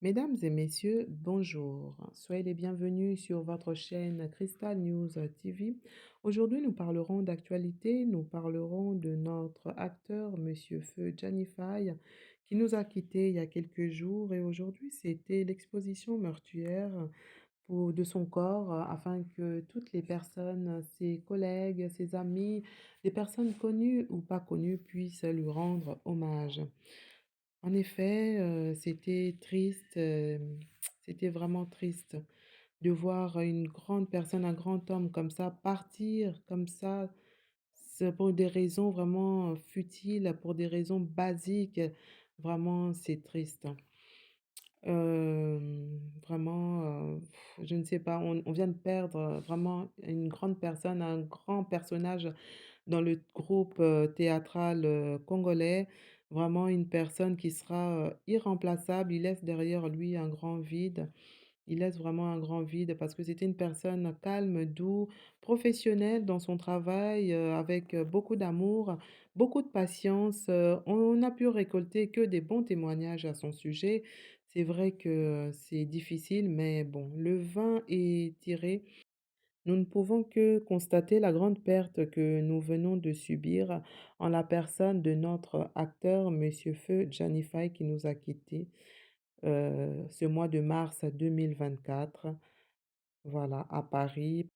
Mesdames et messieurs, bonjour. Soyez les bienvenus sur votre chaîne Crystal News TV. Aujourd'hui, nous parlerons d'actualité, nous parlerons de notre acteur, Monsieur Feu Janify, qui nous a quittés il y a quelques jours et aujourd'hui, c'était l'exposition meurtrière de son corps afin que toutes les personnes, ses collègues, ses amis, les personnes connues ou pas connues puissent lui rendre hommage. En effet, c'était triste, c'était vraiment triste de voir une grande personne, un grand homme comme ça partir comme ça, c'est pour des raisons vraiment futiles, pour des raisons basiques. Vraiment, c'est triste. Vraiment, je ne sais pas, on vient de perdre vraiment une grande personne, un grand personnage dans le groupe, théâtral, congolais. Vraiment une personne qui sera, irremplaçable. Il laisse derrière lui un grand vide. Il laisse vraiment un grand vide parce que c'était une personne calme, doux, professionnelle dans son travail, avec, beaucoup d'amour, beaucoup de patience. On a pu récolter que des bons témoignages à son sujet. C'est vrai que c'est difficile, mais bon, le vin est tiré. Nous ne pouvons que constater la grande perte que nous venons de subir en la personne de notre acteur, Monsieur Feu Janify, qui nous a quittés ce mois de mars 2024, voilà, à Paris.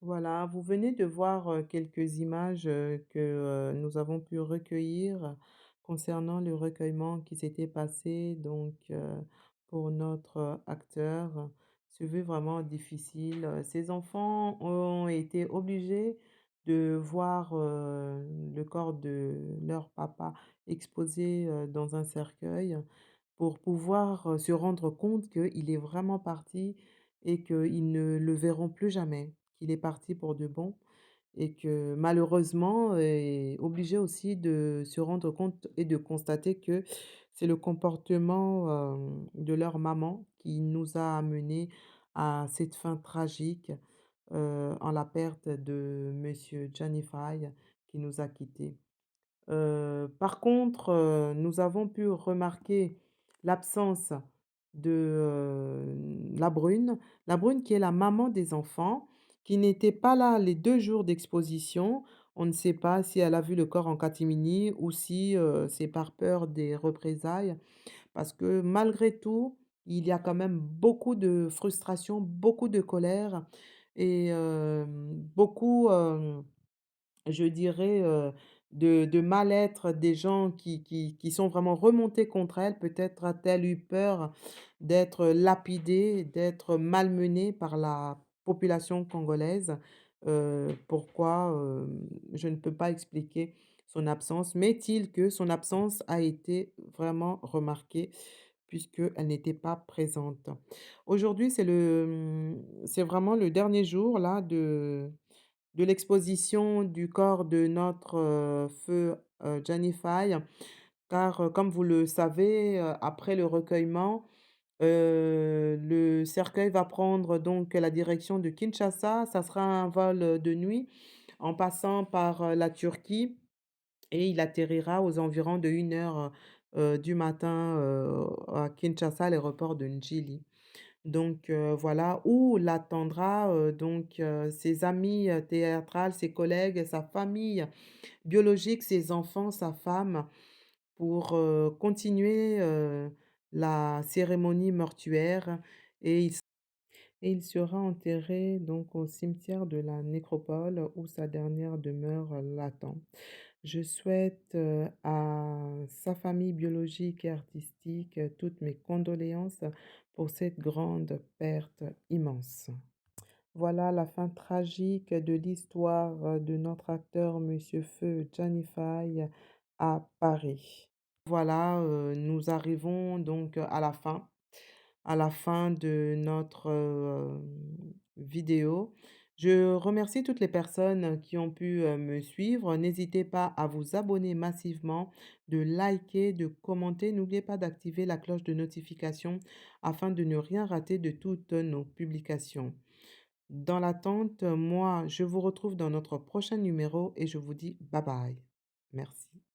Voilà, vous venez de voir, quelques images, que, nous avons pu recueillir concernant le recueillement qui s'était passé donc, pour notre, acteur. Ce fut vraiment difficile, ses enfants ont été obligés de voir, le corps de leur papa exposé, dans un cercueil pour pouvoir, se rendre compte qu'il est vraiment parti et qu'ils ne le verront plus jamais, qu'il est parti pour de bon et que malheureusement est obligé aussi de se rendre compte et de constater que c'est le comportement, de leur maman qui nous a amenés à cette fin tragique, en la perte de monsieur Gianni Faye qui nous a quittés. Par contre, nous avons pu remarquer l'absence de, la brune. La brune qui est la maman des enfants, qui n'était pas là les 2 jours d'exposition. On ne sait pas si elle a vu le corps en catimini ou si, c'est par peur des représailles. Parce que malgré tout, il y a quand même beaucoup de frustration, beaucoup de colère et beaucoup, je dirais, de mal-être des gens qui sont vraiment remontés contre elle. Peut-être a-t-elle eu peur d'être lapidée, d'être malmenée par la population congolaise. Pourquoi, je ne peux pas expliquer son absence, mais est-il que son absence a été vraiment remarquée puisqu'elle n'était pas présente. Aujourd'hui, c'est vraiment le dernier jour là de l'exposition du corps de notre, feu, Gianni Faye, car, comme vous le savez, après le recueillement, le cercueil va prendre donc la direction de Kinshasa. Ça sera un vol, de nuit en passant par, la Turquie et il atterrira aux environs de 1 heure du matin, à Kinshasa, à l'aéroport de Ndjili. Donc voilà, où l'attendra, donc ses amis, théâtrales, ses collègues, sa famille biologique, ses enfants, sa femme, pour, continuer, la cérémonie mortuaire et il sera enterré donc au cimetière de la nécropole où sa dernière demeure l'attend. Je souhaite, à sa famille biologique et artistique, toutes mes condoléances pour cette grande perte immense. Voilà la fin tragique de l'histoire, de notre acteur Monsieur Feu Gianni Faye à Paris. Voilà, nous arrivons donc à la fin de notre, vidéo. Je remercie toutes les personnes qui ont pu, me suivre. N'hésitez pas à vous abonner massivement, de liker, de commenter. N'oubliez pas d'activer la cloche de notification afin de ne rien rater de toutes nos publications. Dans l'attente, moi, je vous retrouve dans notre prochain numéro et je vous dis bye bye. Merci.